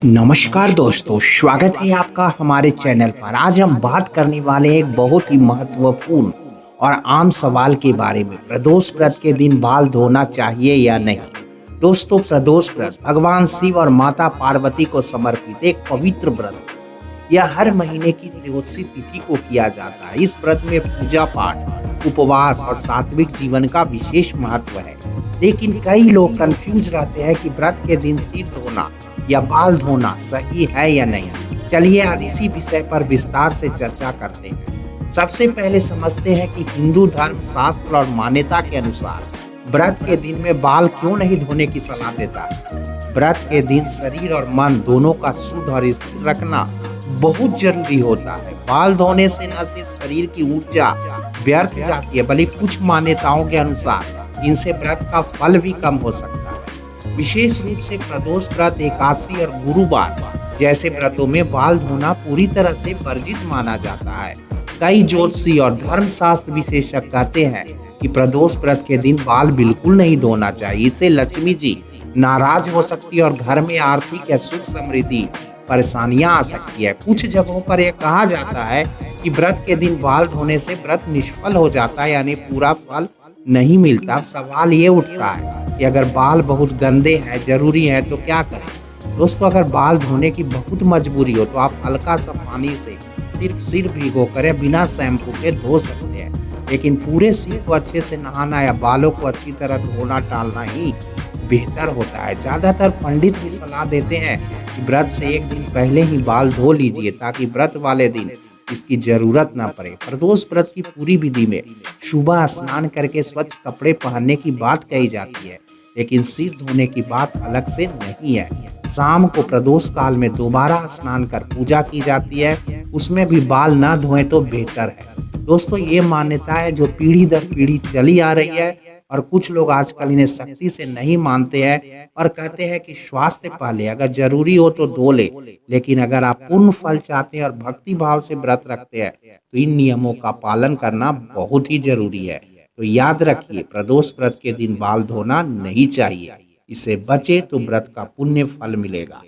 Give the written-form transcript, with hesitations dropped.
नमस्कार दोस्तों, स्वागत है आपका हमारे चैनल पर। आज हम बात करने वाले हैं एक बहुत ही महत्वपूर्ण और आम सवाल के बारे में। प्रदोष व्रत के दिन बाल धोना चाहिए या नहीं। दोस्तों, प्रदोष व्रत भगवान शिव और माता पार्वती को समर्पित एक पवित्र व्रत है। यह हर महीने की त्रयोदशी तिथि को किया जाता है। इस व्रत में पूजा पाठ, उपवास और सात्विक जीवन का विशेष महत्व है। लेकिन कई लोग कंफ्यूज रहते हैं कि व्रत के दिन सिर धोना या बाल धोना सही है या नहीं। चलिए आज इसी विषय पर विस्तार से चर्चा करते हैं। सबसे पहले समझते हैं कि हिंदू धर्म शास्त्र और मान्यता के अनुसार व्रत के दिन में बाल क्यों नहीं धोने की सलाह देता है। व्रत के दिन शरीर और मन दोनों का शुद्ध और स्थिर रखना बहुत जरूरी होता है। बाल धोने से न सिर्फ शरीर की ऊर्जा व्यर्थ जाती है, बल्कि कुछ मान्यताओं के अनुसार इनसे व्रत का फल भी कम हो सकता है। विशेष रूप से प्रदोष व्रत, एकादशी और गुरुवार जैसे व्रतों में बाल धोना पूरी तरह से वर्जित माना जाता है। कई ज्योतिषी और धर्मशास्त्र विशेषज्ञ कहते हैं कि प्रदोष व्रत के दिन बाल बिल्कुल नहीं धोना चाहिए। इससे लक्ष्मी जी नाराज हो सकती है और घर में आर्थिक या सुख समृद्धि परेशानियां आ सकती है। कुछ जगहों पर यह कहा जाता है कि व्रत के दिन बाल धोने से व्रत निष्फल हो जाता है, यानी पूरा फल नहीं मिलता। अब सवाल ये उठता है कि अगर बाल बहुत गंदे हैं, जरूरी है तो क्या करें। दोस्तों, अगर बाल धोने की बहुत मजबूरी हो तो आप हल्का सा पानी से सिर्फ सिर भिगो कर बिना शैम्पू के धो सकते हैं। लेकिन पूरे सिर को अच्छे से नहाना या बालों को अच्छी तरह धोना टालना ही बेहतर होता है। ज्यादातर पंडित भी सलाह देते हैं कि व्रत से एक दिन पहले ही बाल धो लीजिए ताकि व्रत वाले दिन इसकी जरूरत ना पड़े। प्रदोष व्रत की पूरी विधि में सुबह स्नान करके स्वच्छ कपड़े पहनने की बात कही जाती है, लेकिन सिर धोने की बात अलग से नहीं है। शाम को प्रदोष काल में दोबारा स्नान कर पूजा की जाती है, उसमें भी बाल ना धोएं तो बेहतर है। दोस्तों, ये मान्यता है जो पीढ़ी दर पीढ़ी चली आ रही है और कुछ लोग आजकल इन्हें सख्ती से नहीं मानते हैं और कहते हैं कि स्वास्थ्य पहले, अगर जरूरी हो तो धो ले। लेकिन अगर आप पूर्ण फल चाहते हैं और भक्ति भाव से व्रत रखते हैं तो इन नियमों का पालन करना बहुत ही जरूरी है। तो याद रखिए, प्रदोष व्रत के दिन बाल धोना नहीं चाहिए। इससे बचे तो व्रत का पुण्य फल मिलेगा।